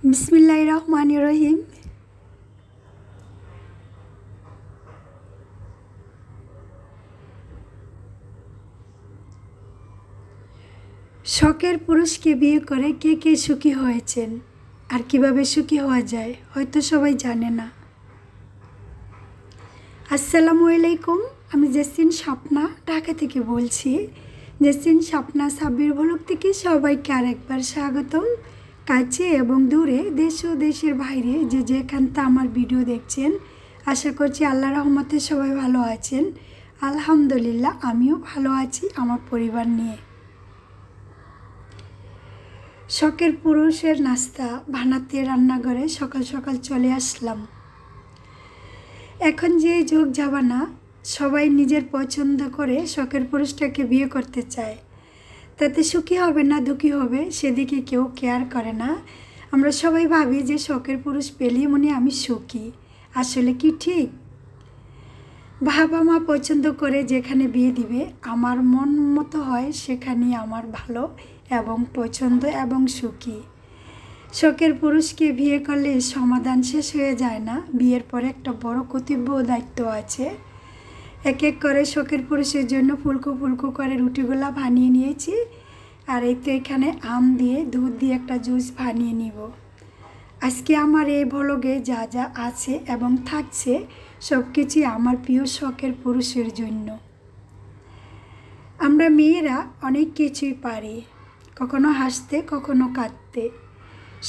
বিসমিল্লাহির রহমানির রহিম। শখের পুরুষকে বিয়ে করে কে কে সুখী হয়েছেন আর কিভাবে সুখী হওয়া যায় হয়তো সবাই জানে না। আসসালামু আলাইকুম, আমি জেসিন স্বপ্না ঢাকা থেকে বলছি। জেসিন স্বপ্না সাব্বির ভ্লগ থেকে সবাইকে আরেকবার স্বাগতম। কাছে এবং দূরে, দেশ ও দেশের বাইরে যে যেখানটা আমার ভিডিও দেখছেন, আশা করছি আল্লাহর রহমতে সবাই ভালো আছেন। আলহামদুলিল্লাহ, আমিও ভালো আছি আমার পরিবার নিয়ে। শখের পুরুষের নাস্তা বানাতে রান্নাঘরে সকাল সকাল চলে আসলাম। এখন যে যুগ জামানা, সবাই নিজের পছন্দ করে শখের পুরুষটাকে বিয়ে করতে চায়। তাতে সুখী হবে না দুঃখী হবে সেদিকে কেউ কেয়ার করে না। আমরা সবাই ভাবি যে শখের পুরুষ পেলেই মনে আমি সুখী। আসলে কি ঠিক? বাবা মা পছন্দ করে যেখানে বিয়ে দিবে, আমার মন মতো হয় সেখানেই আমার ভালো এবং পছন্দ এবং সুখী। শখের পুরুষকে বিয়ে করলে সমাধান শেষ হয়ে যায় না। বিয়ের পরে একটা বড় কর্তব্য ও দায়িত্ব আছে। এক এক করে শখের পুরুষের জন্য ফুলকো ফুলকো করে রুটিগুলা বানিয়ে নিয়েছি। আর এই তো এখানে আম দিয়ে দুধ দিয়ে একটা জুস বানিয়ে নিব। আজকে আমার এই ভ্লগে যা যা আছে এবং থাকছে সব কিছুই আমার প্রিয় শখের পুরুষের জন্য। আমরা মেয়েরা অনেক কিছুই পারি, কখনো হাসতে কখনো কাঁদতে।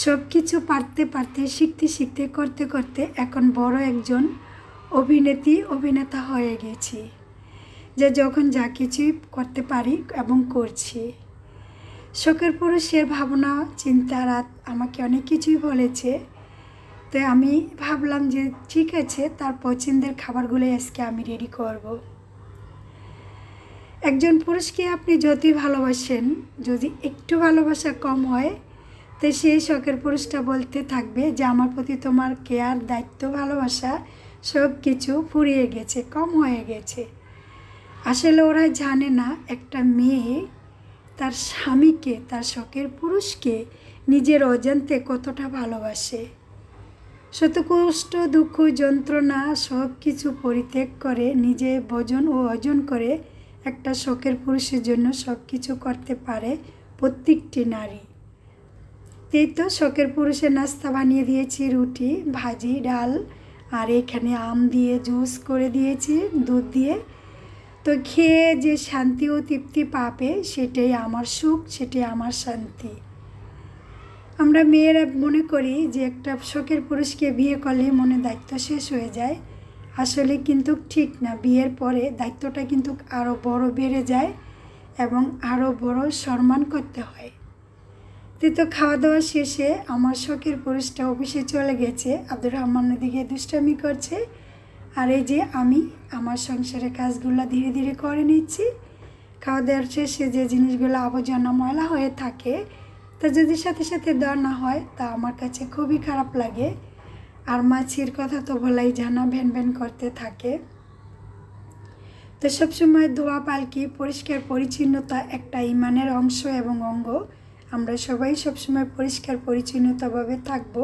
সব কিছু পারতে পারতে শিখতে শিখতে করতে করতে এখন বড় একজন অভিনেতা হয়ে গেছি, যে যখন যা কিছুই করতে পারি এবং করছি। শখের পুরুষের ভাবনা চিন্তা রাত আমাকে অনেক কিছুই বলেছে। তো আমি ভাবলাম যে ঠিক আছে, তার পছন্দের খাবারগুলোই আজকে আমি রেডি করব। একজন পুরুষকে আপনি যতই ভালোবাসেন, যদি একটু ভালোবাসা কম হয়, তো সেই শখের পুরুষটা বলতে থাকবে যে আমার প্রতি তোমার কেয়ার, দায়িত্ব, ভালোবাসা সব কিছু ফুরিয়ে গেছে, কম হয়ে গেছে। আসলে ওরা জানে না একটা মেয়ে তার স্বামীকে, তার শখের পুরুষকে নিজের অজান্তে কতটা ভালোবাসে। শত কষ্ট, দুঃখ, যন্ত্রণা সব কিছু পরিত্যাগ করে নিজে ভোজন ও অর্জন করে একটা শখের পুরুষের জন্য সব কিছু করতে পারে প্রত্যেকটি নারী। এই তো শখের পুরুষের নাস্তা বানিয়ে দিয়েছি, রুটি, ভাজি, ডাল, আর এখানে আম দিয়ে জুস করে দিয়েছি দুধ দিয়ে। তো খেয়ে যে শান্তি ও তৃপ্তি পাবে সেটাই আমার সুখ, সেটাই আমার শান্তি। আমরা মেয়েরা মনে করি যে একটা শখের পুরুষকে বিয়ে করলে মনে দায়িত্ব শেষ হয়ে যায়। আসলে কিন্তু ঠিক না। বিয়ের পরে দায়িত্বটা কিন্তু আরও বড় বেড়ে যায় এবং আরও বড় সম্মান করতে হয়। তো খাওয়া দাওয়া শেষে আমার শখের পুরুষটা অফিসে চলে গেছে, আব্দুর রহমানের দিকে দুষ্টামি করছে। আর এই যে আমি আমার সংসারের কাজগুলো ধীরে ধীরে করে নিচ্ছি। খাওয়া দাওয়ার শেষে যে জিনিসগুলো আবর্জনা ময়লা হয়ে থাকে, তা যদি সাথে সাথে দেওয়া না হয় তা আমার কাছে খুবই খারাপ লাগে। আর মাছির কথা তো বলাই জানা, ভ্যান ভ্যান করতে থাকে। তো সবসময় ধোয়া পালকি, পরিষ্কার পরিচ্ছন্নতা একটা ইমানের অংশ এবং অঙ্গ। আমরা সবাই সবসময় পরিষ্কার পরিচ্ছন্নতাভাবে থাকবো।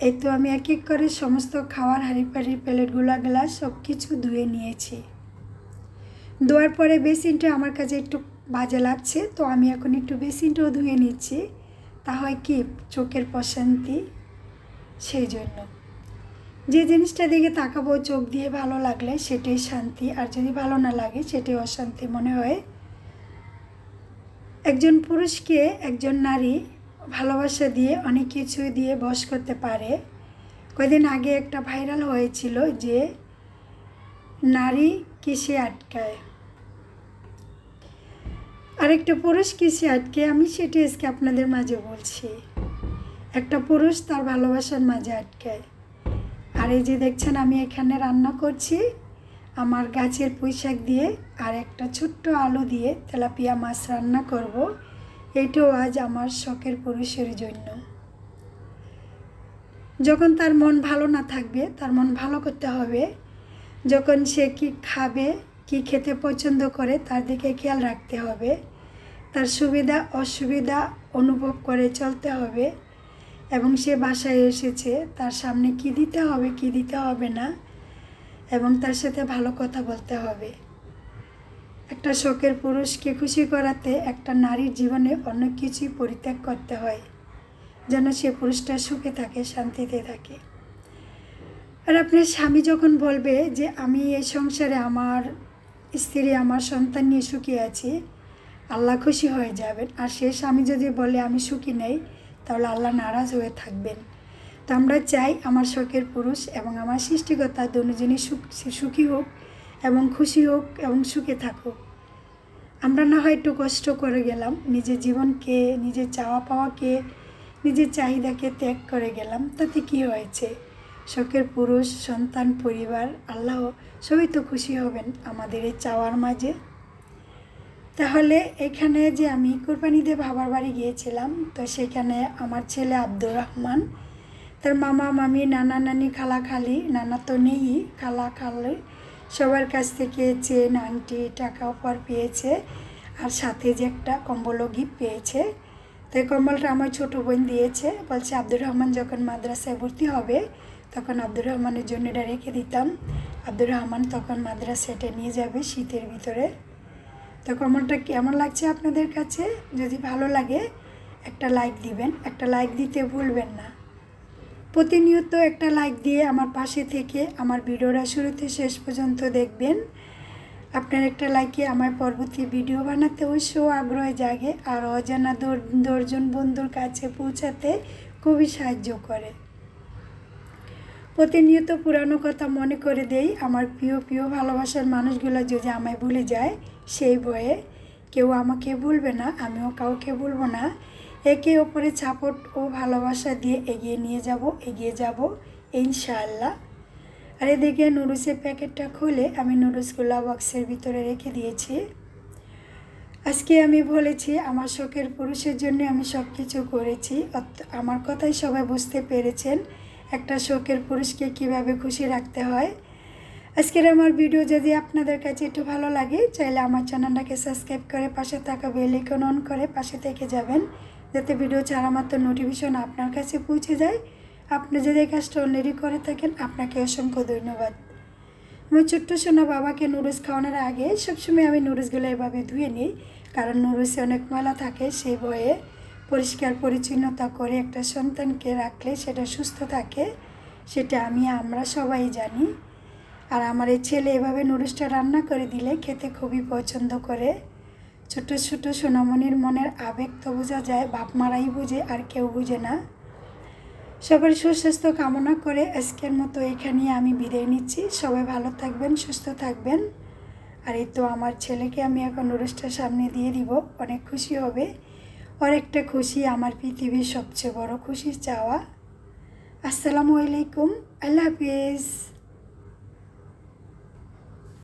এই তো আমি এক এক করে সমস্ত খাওয়ার হাঁড়ি পাড়ি, প্লেটগুলা, গ্লাস সব কিছু ধুয়ে নিয়েছি। ধোয়ার পরে বেসিনটা আমার কাছে একটু বাজে লাগছে, তো আমি এখন একটু বেসিনটাও ধুয়ে নিচ্ছি। তা হয় কি চোখের প্রশান্তি, সেই জন্য যে জিনিসটা দিকে তাকাবো চোখ দিয়ে ভালো লাগলে সেটাই শান্তি, আর যদি ভালো না লাগে সেটাই অশান্তি মনে হয়। একজন পুরুষকে একজন নারী ভালোবাসা দিয়ে অনেক কিছু দিয়ে বশ করতে পারে। কয়েকদিন আগে একটা ভাইরাল হয়েছিল যে নারী কিসে আটকায়, আরেকটা পুরুষ কিসে আটকে, আমি সেটি আজকে আপনাদের মাঝে বলছি। একটা পুরুষ তার ভালোবাসার মাঝে আটকায়। আর এই যে দেখছেন আমি এখানে রান্না করছি আমার গাছের পুঁইশাক দিয়ে, আর একটা ছোট্ট আলু দিয়ে তেলাপিয়া মাছ রান্না করব। এইটাও আজ আমার শখের পুরুষের জন্য। যখন তার মন ভালো না থাকবে, তার মন ভালো করতে হবে। যখন সে কি খাবে, কি খেতে পছন্দ করে তার দিকে খেয়াল রাখতে হবে। তার সুবিধা অসুবিধা অনুভব করে চলতে হবে। এবং সে বাসায় এসেছে, তার সামনে কি দিতে হবে কি দিতে হবে না, এবং তার সাথে ভালো কথা বলতে হবে। একটা শখের পুরুষকে খুশি করাতে একটা নারীর জীবনে অনেক কিছুই পরিত্যাগ করতে হয়, যেন সে পুরুষটা সুখে থাকে, শান্তিতে থাকে। আর আপনার স্বামী যখন বলবে যে আমি এই সংসারে আমার স্ত্রী আমার সন্তান নিয়ে সুখী আছি, আল্লাহ খুশি হয়ে যাবেন। আর সে স্বামী যদি বলে আমি সুখী নেই, তাহলে আল্লাহ নারাজ হয়ে থাকবেন। তো আমরা চাই আমার শখের পুরুষ এবং আমার সৃষ্টিকর্তা দুজনই সুখী হোক এবং খুশি হোক এবং সুখে থাকুক। আমরা না হয় একটু কষ্ট করে গেলাম, নিজের জীবনকে, নিজের চাওয়া পাওয়াকে, নিজের চাহিদাকে ত্যাগ করে গেলাম, তাতে কি হয়েছে? শখের পুরুষ, সন্তান, পরিবার, আল্লাহ সবই তো খুশি হবেন আমাদের এই চাওয়ার মাঝে। তাহলে এখানে যে আমি কোরবানি দিয়ে বাবার বাড়ি গিয়েছিলাম, তো সেখানে আমার ছেলে আব্দুর রহমান তার মামা মামি, নানা নানি, খালা খালি, নানা তো নেই, খালা খালি সবার কাছ থেকে চেন, আংটি, টাকা উপহার পেয়েছে। আর সাথে যে একটা কম্বলও গিফট পেয়েছে। তো এই কম্বলটা আমার ছোটো বোন দিয়েছে, বলছে আব্দুর রহমান যখন মাদ্রাসায় ভর্তি হবে তখন আব্দুর রহমানের জন্য এটা রেখে দিতাম। আব্দুর রহমান তখন মাদ্রাসায় এটা নিয়ে যাবে শীতের ভিতরে। তো কম্বলটা কেমন লাগছে আপনাদের কাছে? যদি ভালো লাগে একটা লাইক দিবেন, একটা লাইক দিতে ভুলবেন না। প্রতিনিয়ত একটা লাইক দিয়ে আমার পাশে থেকে আমার ভিডিওটা শুরুতে শেষ পর্যন্ত দেখবেন। আপনার একটা লাইকে আমার পরবর্তী ভিডিও বানাতে অবশ্য আগ্রহ জাগে, আর অজানা দশজন বন্ধুর কাছে পৌঁছাতে খুবই সাহায্য করে। প্রতিনিয়ত পুরানো কথা মনে করে দেই। আমার প্রিয় ভালোবাসার মানুষগুলো যদি আমায় ভুলে যায়, সেই ভয়ে কেউ আমাকে ভুলবে না, আমিও কাউকে ভুলবো না। একে অপরের সাপোর্ট ও ভালোবাসা দিয়ে এগিয়ে যাব ইনশাআল্লাহ। আর এদিকে নুডলসের প্যাকেটটা খুলে আমি নুডলসগুলো বক্সের ভিতরে রেখে দিয়েছি। আজকে আমি বলেছি আমার শখের পুরুষের জন্য আমি সব কিছু করেছি। আমার কথাই সবাই বুঝতে পেরেছেন একটা শখের পুরুষকে কিভাবে খুশি রাখতে হয়। আজকের আমার ভিডিও যদি আপনাদের কাছে একটু ভালো লাগে, চাইলে আমার চ্যানেলটাকে সাবস্ক্রাইব করে পাশে থাকা বেল আইকন অন করে পাশে থেকে যাবেন, যাতে ভিডিও ছাড়া মাত্র নোটিফিকেশন আপনার কাছে পৌঁছে যায়। আপনি যদি এই কাজটা অলরেডি করে থাকেন, আপনাকে অসংখ্য ধন্যবাদ। আমার ছোট্ট সোনা বাবাকে নুডলস খাওয়ানোর আগে সবসময় আমি নুডলসগুলো এভাবে ধুয়ে নিই, কারণ নুডলসে অনেক ময়লা থাকে। সেই ভয়ে পরিষ্কার পরিচ্ছন্নতা করে একটা সন্তানকে রাখলে সেটা সুস্থ থাকে, সেটা আমরা সবাই জানি। আর আমার এই ছেলে এভাবে নুডলসটা রান্না করে দিলে খেতে খুবই পছন্দ করে। ছোটো ছোটো সোনামণির মনের আবেগ তো বোঝা যায়, বাপ মারাই বুঝে, আর কেউ বুঝে না। সবার সুস্বাস্থ্য কামনা করে আজকের মতো এখানেই আমি বিদায় নিচ্ছি। সবাই ভালো থাকবেন, সুস্থ থাকবেন। আর এই তো আমার ছেলেকে আমি এখন নুডলসটা সামনে দিয়ে দিব, অনেক খুশি হবে। আর একটা খুশি আমার পৃথিবীর সবচেয়ে বড় খুশি চাওয়া। আসসালামু আলাইকুম, আল্লাহ হাফিজ।